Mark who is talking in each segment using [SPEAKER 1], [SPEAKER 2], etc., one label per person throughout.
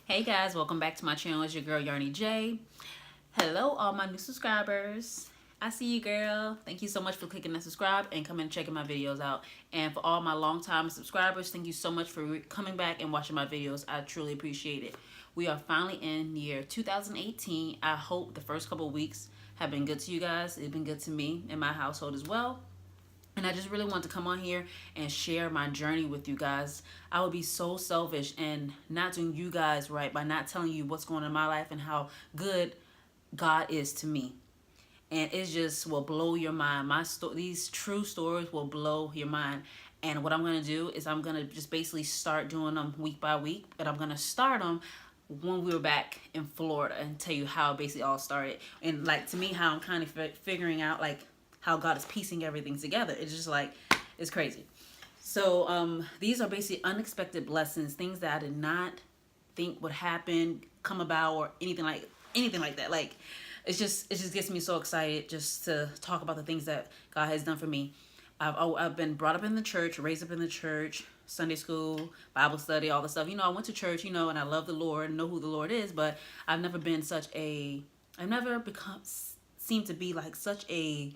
[SPEAKER 1] Hey guys, welcome back to my channel. It's your girl Yarnij. Hello all my new subscribers. I see you, girl. Thank you so much for clicking that subscribe and coming and checking my videos out. And for all my long-time subscribers, thank you so much for coming back and watching my videos. I truly appreciate it. We are finally in year 2018. I hope the first couple of weeks have been good to you guys. It's been good to me and my household as well. And I just really want to come on here and share my journey with you guys. I would be so selfish and not doing you guys right by not telling you what's going on in my life and how good God is to me. And it just will blow your mind. These true stories will blow your mind. And what I'm going to do is I'm going to just basically start doing them week by week. But I'm going to start them when we were back in Florida and tell you how it basically all started. And like, to me, how I'm kind of figuring out like how God is piecing everything together. It's just like, it's crazy. So these are basically unexpected blessings, things that I did not think would happen, come about, or anything like that. Like, it just gets me so excited just to talk about the things that God has done for me. I've been brought up in the church, raised up in the church, Sunday school, Bible study, all the stuff. I went to church, and I love the Lord, know who the Lord is, but I've never seemed to be like such a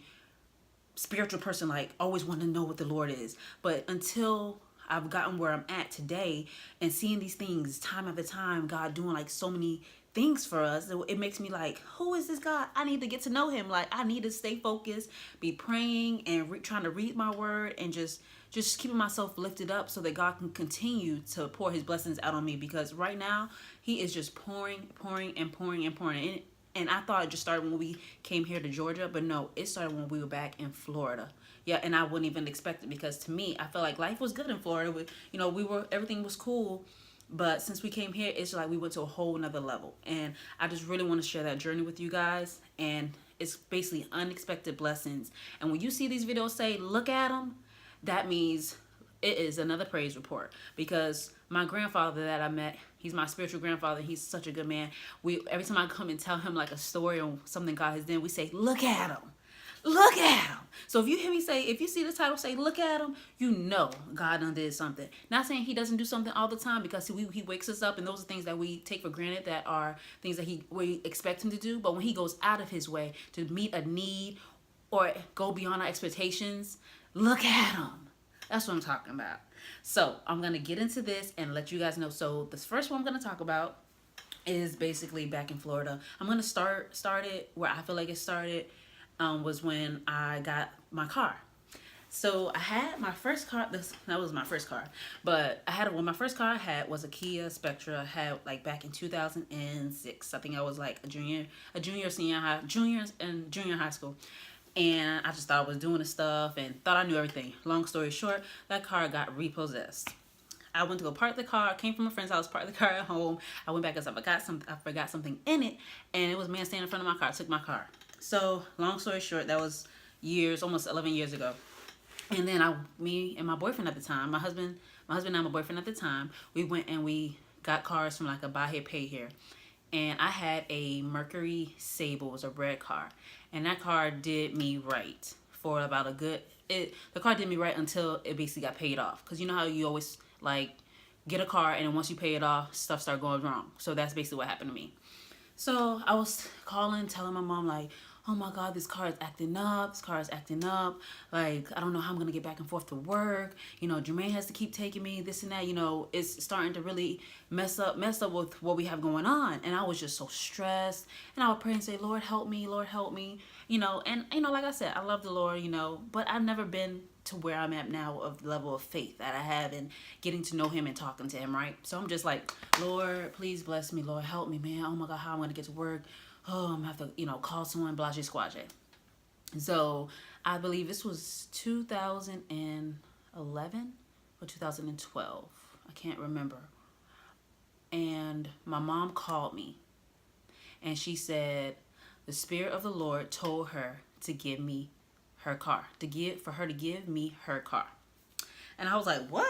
[SPEAKER 1] spiritual person, like always want to know what the Lord is. But until I've gotten where I'm at today and seeing these things time after time, God doing like so many things for us, it makes me like, who is this God? I need to get to know him. Like, I need to stay focused, be praying and trying to read my word, and just keeping myself lifted up so that God can continue to pour his blessings out on me, because right now he is just pouring and pouring and pouring. And I thought it just started when we came here to Georgia, but no, it started when we were back in Florida. Yeah, and I wouldn't even expect it, because to me, I felt like life was good in Florida. Everything was cool. But since we came here, it's like we went to a whole nother level. And I just really want to share that journey with you guys. And it's basically unexpected blessings. And when you see these videos say, look at them, that means it is another praise report. Because my grandfather that I met, he's my spiritual grandfather. He's such a good man. Every time I come and tell him like a story or something God has done, we say, look at him. Look at him. So if you hear me say, if you see the title say, look at him, you know God done did something. Not saying he doesn't do something all the time, because he wakes us up, and those are things that we take for granted, that are things that we expect him to do. But when he goes out of his way to meet a need or go beyond our expectations, look at him. That's what I'm talking about. So I'm going to get into this and let you guys know. So this first one I'm going to talk about is basically back in Florida. I'm going to start it where I feel like it started, was when I got my car. So I had my first car. That was my first car. But my first car I had was a Kia Spectra. I had like back in 2006. I think I was like a junior in high school. And I just thought I was doing the stuff and thought I knew everything. Long story short, that car got repossessed. I went to go park the car, came from a friend's house, parked the car at home. I went back because I forgot something in it, and it was a man standing in front of my car, took my car. So long story short, that was almost 11 years ago. And then me and my boyfriend at the time, my husband and my boyfriend at the time, we went and we got cars from like a buy here, pay here. And I had a Mercury Sable. It was a red car. And that car did me right for about the car did me right until it basically got paid off. Because you know how you always like get a car, and then once you pay it off, stuff start going wrong. So that's basically what happened to me. So I was telling my mom like, oh my God, this car is acting up. Like, I don't know how I'm going to get back and forth to work. Jermaine has to keep taking me, this and that. It's starting to really mess up with what we have going on. And I was just so stressed. And I would pray and say, Lord, help me. Lord, help me. Like I said, I love the Lord, but I've never been to where I'm at now of the level of faith that I have in getting to know him and talking to him, right? So I'm just like, Lord, please bless me. Lord, help me, man. Oh my God, how am I going to get to work? Oh, I'm going to have to, call someone, blase squaje. So I believe this was 2011 or 2012. I can't remember. And my mom called me, and she said the Spirit of the Lord told her to give me her car, for her to give me her car. And I was like, what?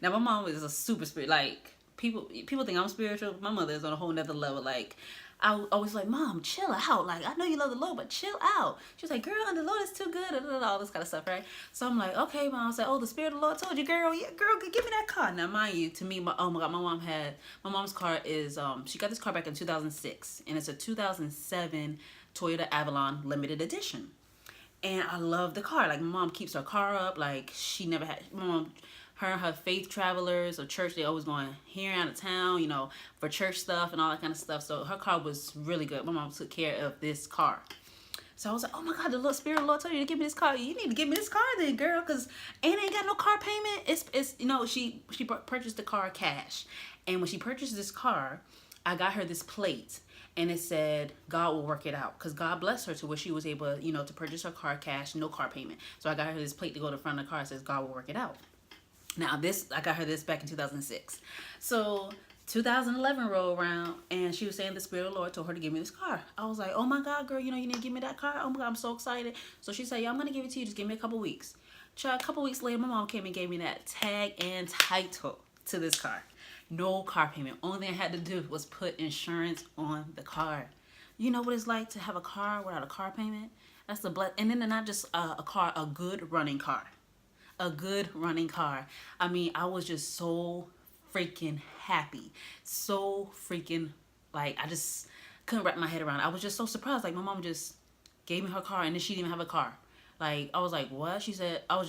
[SPEAKER 1] Now my mom is a super spirit. Like, people think I'm spiritual. My mother is on a whole nother level. Like, I was always like, Mom, chill out. Like, I know you love the Lord, but chill out. She was like, girl, the Lord is too good, and all this kind of stuff, right? So I'm like, okay, Mom. I was like, oh, the Spirit of the Lord told you, girl. Yeah, girl, give me that car. Now, mind you, to me, oh my God, my mom's car is, she got this car back in 2006, and it's a 2007 Toyota Avalon limited edition. And I love the car. Like, my mom keeps her car up. Like, she never had, my mom, her and her faith travelers or church, they always going here out of town, for church stuff and all that kind of stuff. So her car was really good. My mom took care of this car. So I was like, oh my God, the Lord, Spirit of the Lord told you to give me this car. You need to give me this car then, girl, because Anna ain't got no car payment. It's she purchased the car cash. And when she purchased this car, I got her this plate. And it said, God will work it out. Because God blessed her to where she was able, to purchase her car cash, no car payment. So I got her this plate to go to the front of the car. It says, God will work it out. Now, I got her this back in 2006. So 2011 rolled around, and she was saying the Spirit of the Lord told her to give me this car. I was like, oh my God, girl, you need to give me that car. Oh my God, I'm so excited. So she said, yeah, I'm going to give it to you. Just give me a couple weeks. Child, a couple weeks later, my mom came and gave me that tag and title to this car. No car payment. Only thing I had to do was put insurance on the car. You know what it's like to have a car without a car payment? That's the bless. And then not just a car, a good running car. A good running car. I mean, I was just so freaking happy. So freaking, like, I just couldn't wrap my head around it. I was just so surprised. Like, my mom just gave me her car, and then she didn't even have a car. Like, I was like, what? She said, I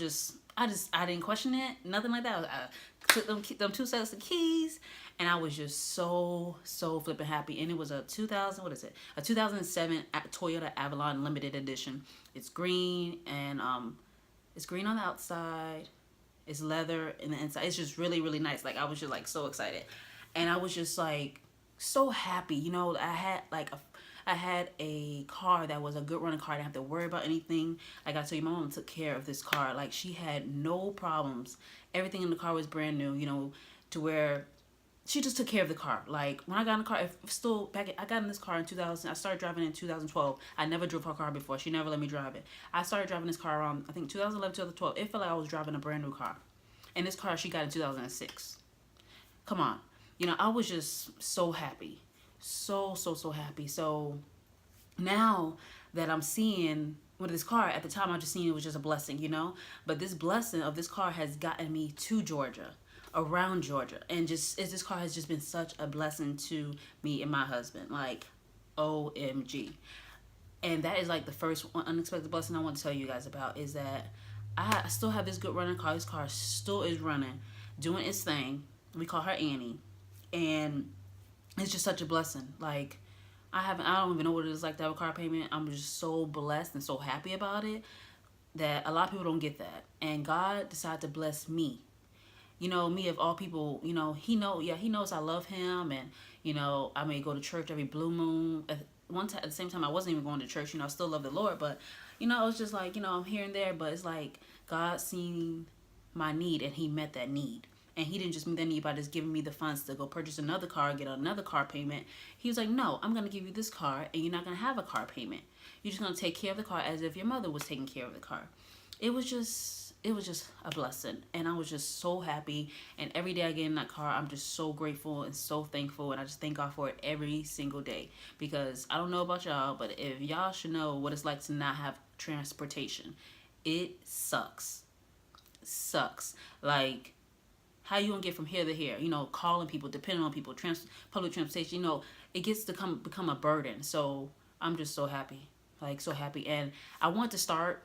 [SPEAKER 1] didn't question it. Nothing like that. I took them two sets of keys, and I was just so flipping happy. And it was a 2007 Toyota Avalon limited edition. It's green, and it's green on the outside. It's leather in the inside. It's just really, really nice. Like, I was just like so excited, and I was just like so happy. I had a car that was a good running car. I didn't have to worry about anything. Like I told you, my mom took care of this car. Like, she had no problems. Everything in the car was brand new, to where she just took care of the car. Like, when I got in the car, I got in this car in 2000. I started driving in 2012. I never drove her car before. She never let me drive it. I started driving this car around, I think, 2011, 2012. It felt like I was driving a brand new car. And this car she got in 2006. Come on. I was just so happy. So happy. So now that I'm seeing with this car, at the time I just seen it was just a blessing, But this blessing of this car has gotten me to Georgia, around Georgia. And this car has just been such a blessing to me and my husband. Like, OMG. And that is like the first unexpected blessing I want to tell you guys about, is that I still have this good running car. This car still is running, doing its thing. We call her Annie. And it's just such a blessing. Like, I don't even know what it is like to have a car payment. I'm just so blessed and so happy about it that a lot of people don't get that. And God decided to bless me. Me of all people, he knows I love him, and, I may go to church every blue moon. At the same time, I wasn't even going to church, I still love the Lord, but, it was just like, I'm here and there, but it's like God seen my need, and he met that need. And he didn't just meet that need by just giving me the funds to go purchase another car, get another car payment. He was like, no, I'm going to give you this car, and you're not going to have a car payment. You're just going to take care of the car as if your mother was taking care of the car. It was just a blessing, and I was just so happy. And every day I get in that car, I'm just so grateful and so thankful, and I just thank God for it every single day. Because I don't know about y'all, but if y'all should know what it's like to not have transportation, it sucks. Like, how you gonna get from here to here? Calling people, depending on people, public transportation. It gets to become a burden. So I'm just so happy, like so happy. And I want to start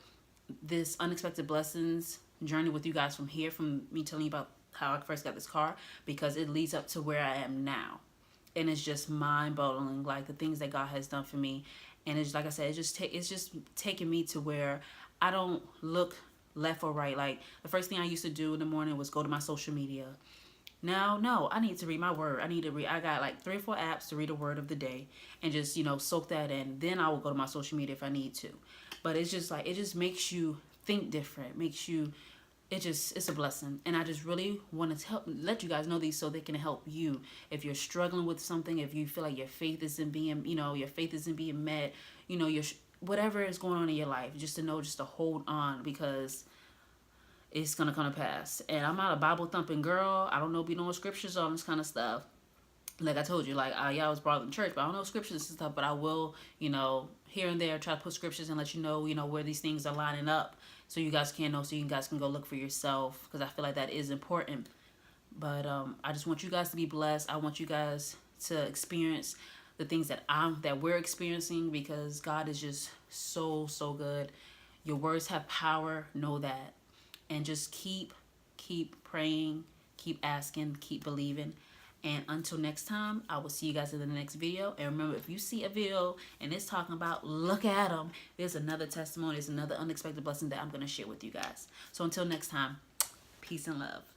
[SPEAKER 1] this unexpected blessings journey with you guys from me telling you about how I first got this car, because it leads up to where I am now, and it's just mind-boggling, like the things that God has done for me. And it's like I said, it's just taking me to where I don't look left or right. Like, the first thing I used to do in the morning was go to my social media. Now, no, I need to read my word. I got like 3 or 4 apps to read a word of the day, and just, soak that in. Then I will go to my social media if I need to. But it's just like, it just makes you think different. It's a blessing. And I just really want to let you guys know these so they can help you. If you're struggling with something, if you feel like your faith isn't being met, whatever is going on in your life, just to hold on, because it's going to come to pass. And I'm not a Bible thumping girl. I don't know be knowing scriptures, all this kind of stuff. like I told you, like yeah, I was brought up in church, but I don't know scriptures and stuff. But I will, here and there try to put scriptures and let you know where these things are lining up, so you guys can know, so you guys can go look for yourself, because I feel like that is important. But I just want you guys to be blessed. I want you guys to experience the things that we're experiencing, because God is just so good. Your words have power. Know that, and just keep praying, keep asking, keep believing. And until next time, I will see you guys in the next video. And remember, if you see a video and it's talking about look at them, there's another testimony, there's another unexpected blessing that I'm going to share with you guys. So until next time, peace and love.